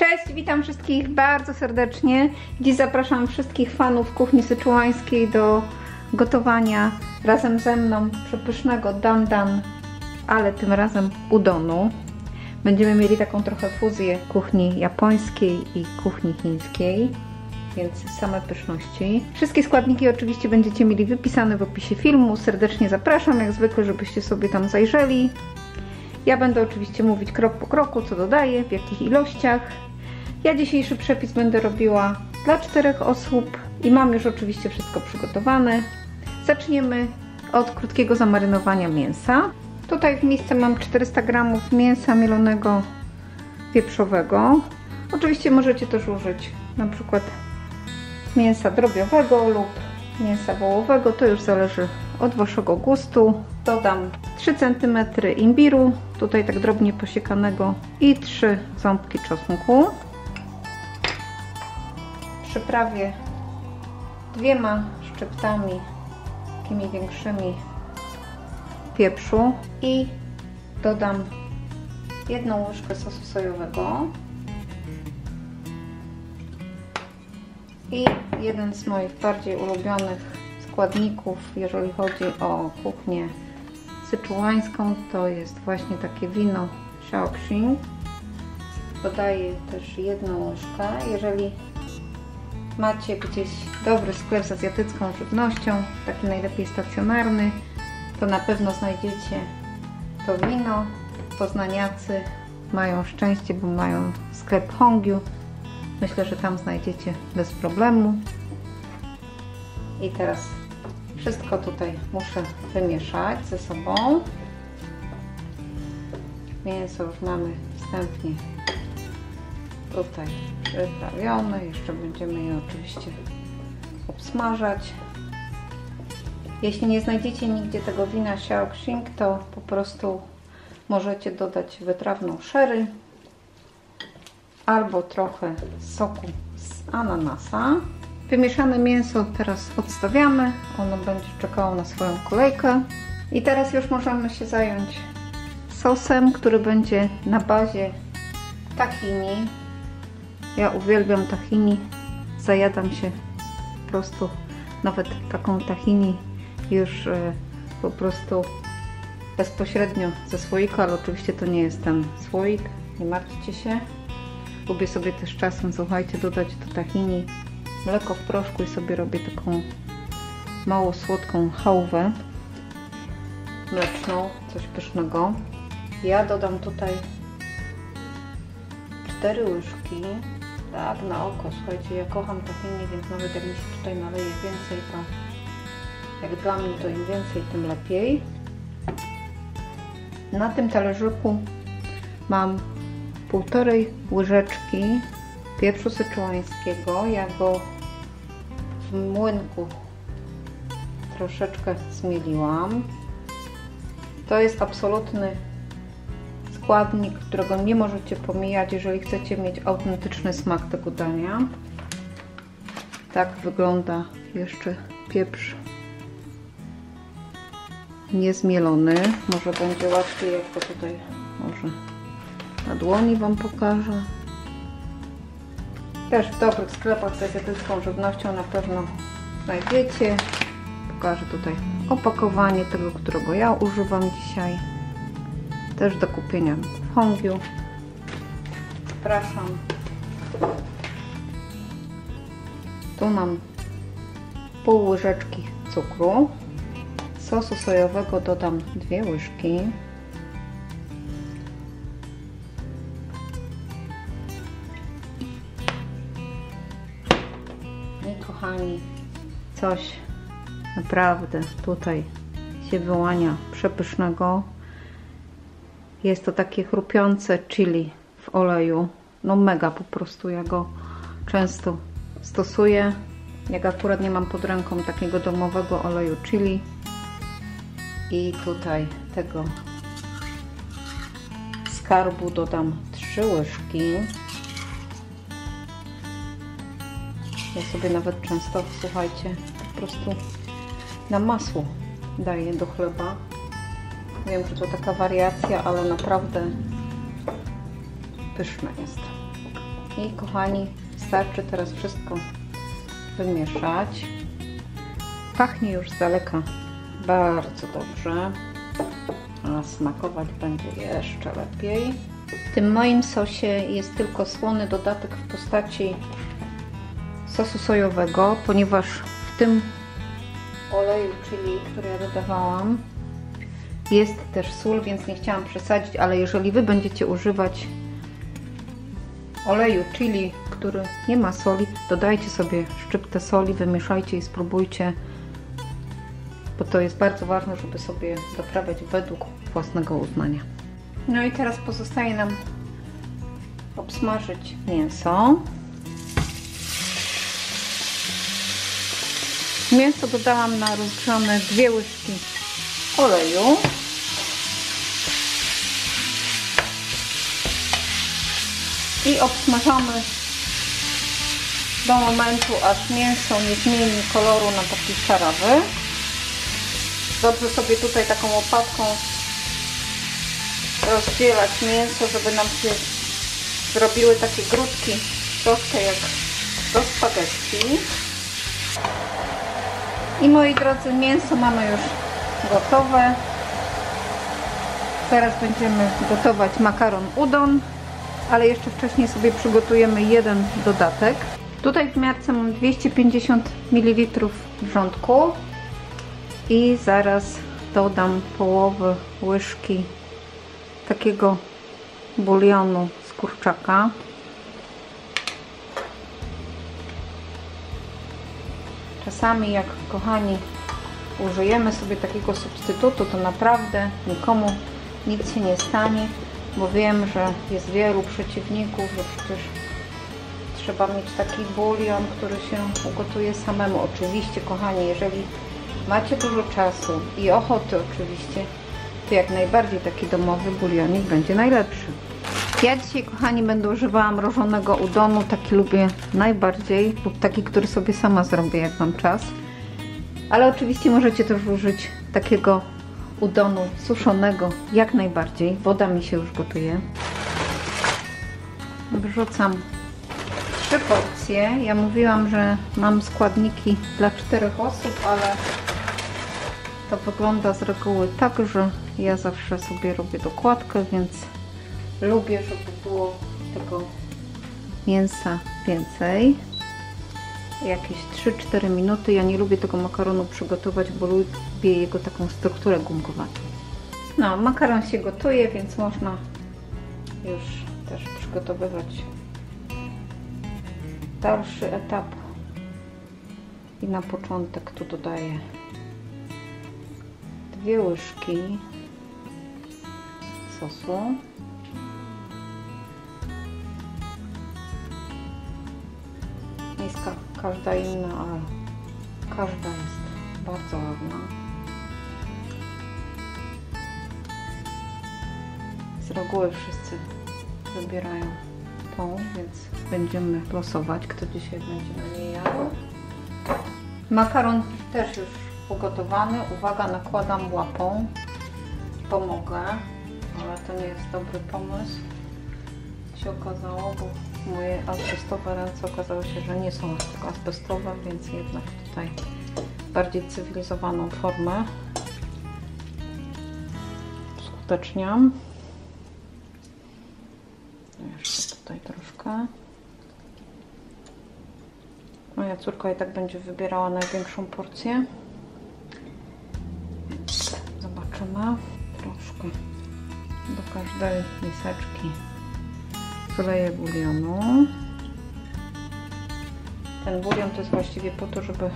Cześć, witam wszystkich bardzo serdecznie. Dziś zapraszam wszystkich fanów kuchni syczuańskiej do gotowania razem ze mną przepysznego dan dan, ale tym razem udonu. Będziemy mieli taką trochę fuzję kuchni japońskiej i kuchni chińskiej, więc same pyszności. Wszystkie składniki oczywiście będziecie mieli wypisane w opisie filmu. Serdecznie zapraszam, jak zwykle, żebyście sobie tam zajrzeli. Ja będę oczywiście mówić krok po kroku, co dodaję, w jakich ilościach. Ja dzisiejszy przepis będę robiła dla 4 osób i mam już oczywiście wszystko przygotowane. Zaczniemy od krótkiego zamarynowania mięsa. Tutaj w misce mam 400 g mięsa mielonego wieprzowego. Oczywiście możecie też użyć na przykład mięsa drobiowego lub mięsa wołowego, to już zależy od waszego gustu. Dodam 3 cm imbiru, tutaj tak drobnie posiekanego, i 3 ząbki czosnku. Przyprawię 2 szczyptami takimi większymi pieprzu i dodam 1 łyżkę sosu sojowego i jeden z moich bardziej ulubionych składników, jeżeli chodzi o kuchnię syczuańską, to jest właśnie takie wino Shaoxing. Dodaję też 1 łyżkę. Jeżeli macie gdzieś dobry sklep z azjatycką żywnością, taki najlepiej stacjonarny, to na pewno znajdziecie to wino. Poznaniacy mają szczęście, bo mają sklep Hongyu. Myślę, że tam znajdziecie bez problemu. I teraz wszystko tutaj muszę wymieszać ze sobą. Mięso już mamy wstępnie tutaj przyprawione. Jeszcze będziemy je oczywiście obsmażać. Jeśli nie znajdziecie nigdzie tego wina Shaoxing, to po prostu możecie dodać wytrawną sherry albo trochę soku z ananasa. Wymieszane mięso teraz odstawiamy, ono będzie czekało na swoją kolejkę. I teraz już możemy się zająć sosem, który będzie na bazie tahini. Ja uwielbiam tahini, zajadam się po prostu nawet taką tahini już po prostu bezpośrednio ze słoika, ale oczywiście to nie jest ten słoik, nie martwcie się. Lubię sobie też czasem, słuchajcie, dodać do tahini mleko w proszku i sobie robię taką mało słodką chałwę mleczną, coś pysznego. Ja dodam tutaj 4 łyżki, tak na oko, słuchajcie, ja kocham tahini, więc nawet jak mi się tutaj naleje więcej, to jak dla mnie to im więcej, tym lepiej. Na tym talerzyku mam 1,5 łyżeczki pieprzu syczuańskiego. Ja go w młynku troszeczkę zmieliłam. To jest absolutny składnik, którego nie możecie pomijać, jeżeli chcecie mieć autentyczny smak tego dania. Tak wygląda jeszcze pieprz niezmielony. Może będzie łatwiej, jak to tutaj może na dłoni wam pokażę. Też w dobrych sklepach z azjatycką żywnością na pewno znajdziecie. Pokażę tutaj opakowanie tego, którego ja używam dzisiaj. Też do kupienia w Hongyu. Zapraszam. Tu mam pół łyżeczki cukru. Sosu sojowego dodam 2 łyżki. I kochani, coś naprawdę tutaj się wyłania przepysznego. Jest to takie chrupiące chili w oleju. No mega po prostu, ja go często stosuję. Jak akurat nie mam pod ręką takiego domowego oleju chili. I tutaj tego skarbu dodam 3 łyżki. Ja sobie nawet często, słuchajcie, po prostu na masło daję do chleba. Wiem, że to taka wariacja, ale naprawdę pyszne jest. I kochani, starczy teraz wszystko wymieszać. Pachnie już z daleka bardzo dobrze, a smakować będzie jeszcze lepiej. W tym moim sosie jest tylko słony dodatek w postaci sosu sojowego, ponieważ w tym oleju chili, który ja dodawałam, jest też sól, więc nie chciałam przesadzić, ale jeżeli Wy będziecie używać oleju chili, który nie ma soli, dodajcie sobie szczyptę soli, wymieszajcie i spróbujcie, bo to jest bardzo ważne, żeby sobie doprawiać według własnego uznania. No i teraz pozostaje nam obsmażyć mięso. Mięso dodałam na rozgrzane 2 łyżki oleju. I obsmażamy do momentu, aż mięso nie zmieni koloru na taki szarawy. Dobrze sobie tutaj taką łopatką rozdzielać mięso, żeby nam się zrobiły takie grudki, troszkę jak do spaghetti. I moi drodzy, mięso mamy już gotowe. Teraz będziemy gotować makaron udon, ale jeszcze wcześniej sobie przygotujemy jeden dodatek. Tutaj w miarce mam 250 ml wrzątku i zaraz dodam połowę łyżki takiego bulionu z kurczaka. Czasami, jak kochani, użyjemy sobie takiego substytutu, to naprawdę nikomu nic się nie stanie, bo wiem, że jest wielu przeciwników, że przecież trzeba mieć taki bulion, który się ugotuje samemu. Oczywiście, kochani, jeżeli macie dużo czasu i ochoty oczywiście, to jak najbardziej taki domowy bulionik będzie najlepszy. Ja dzisiaj, kochani, będę używała mrożonego udonu, taki lubię najbardziej, lub taki, który sobie sama zrobię, jak mam czas. Ale oczywiście możecie też użyć takiego udonu suszonego, jak najbardziej. Woda mi się już gotuje. Wrzucam 3 porcje. Ja mówiłam, że mam składniki dla 4 osób, ale to wygląda z reguły tak, że ja zawsze sobie robię dokładkę, więc lubię, żeby było tego mięsa więcej. Jakieś 3-4 minuty. Ja nie lubię tego makaronu przygotować, bo lubię jego taką strukturę gumkowatą. No, makaron się gotuje, więc można już też przygotowywać dalszy etap. I na początek tu dodaję 2 łyżki sosu. Jest każda inna, ale każda jest bardzo ładna. Z reguły wszyscy wybierają tą, więc będziemy losować, kto dzisiaj będzie na niej jadł. Makaron też już ugotowany. Uwaga, nakładam łapą. Pomogę, ale to nie jest dobry pomysł, się okazało, bo moje azbestowe ręce okazało się, że nie są azbestowe, więc jednak tutaj bardziej cywilizowaną formę uskuteczniam. Jeszcze tutaj troszkę. Moja córka i tak będzie wybierała największą porcję. Zobaczymy. Troszkę do każdej miseczki wleję bulionu. Ten bulion to jest właściwie po to, żeby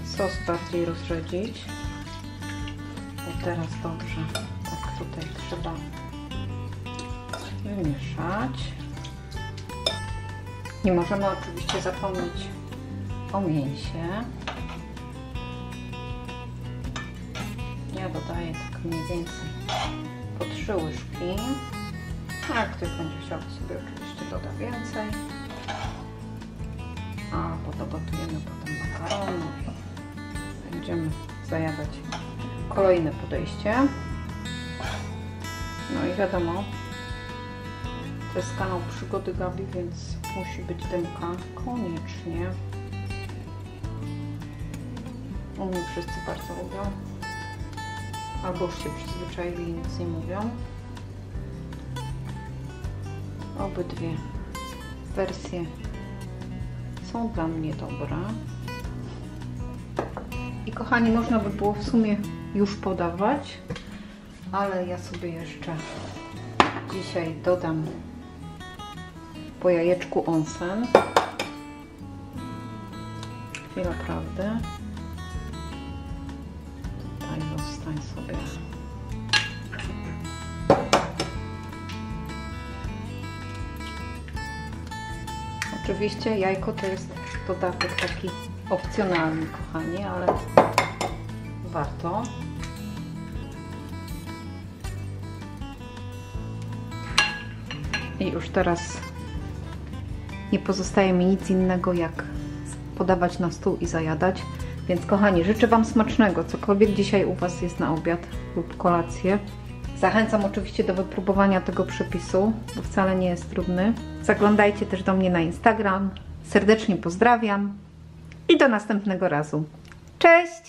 sos bardziej rozrzedzić. I teraz dobrze, tak tutaj trzeba wymieszać. Nie możemy oczywiście zapomnieć o mięsie. Ja dodaję tak mniej więcej po 3 łyżki. A jak ktoś będzie chciał, sobie oczywiście doda więcej. A podogotujemy potem makaronu i będziemy zajadać kolejne podejście. No i wiadomo, To jest kanał Przygody Gabi, więc musi być dymka. Koniecznie. U mnie wszyscy bardzo lubią. Albo już się przyzwyczaili i nic nie mówią. Obydwie wersje są dla mnie dobre. I kochani, można by było w sumie już podawać, ale ja sobie jeszcze dzisiaj dodam po jajeczku onsen. Chwila prawdy. Tutaj zostań sobie. Oczywiście jajko to jest dodatek taki opcjonalny, kochani, ale warto. I już teraz nie pozostaje mi nic innego, jak podawać na stół i zajadać. Więc kochani, życzę Wam smacznego, cokolwiek dzisiaj u Was jest na obiad lub kolację. Zachęcam oczywiście do wypróbowania tego przepisu, bo wcale nie jest trudny. Zaglądajcie też do mnie na Instagram. Serdecznie pozdrawiam i do następnego razu. Cześć!